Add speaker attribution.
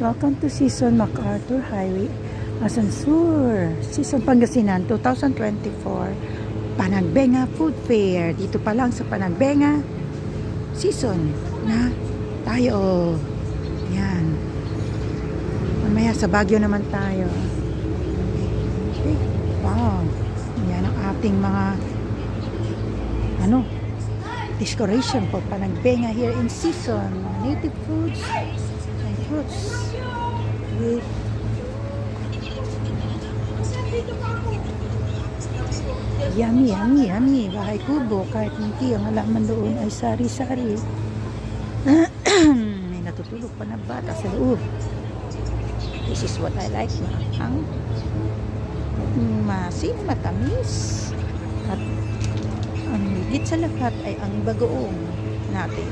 Speaker 1: Welcome to Season MacArthur Highway, Asansur, Season Pangasinan 2024, Panagbenga Food Fair. Dito pa lang sa Panagbenga Season na tayo. Yan. Mamaya sa Baguio naman tayo. Okay. Wow. Yan ang ating mga decoration for Panagbenga here in season. Native foods and fruits with yummy. Bahay kubo, kahit hindi ang halaman doon ay sari-sari. May natutulog pa na bata sa loob. This is what I like, ang masim, matamis, at ang higit sa lahat ay ang bagoong natin.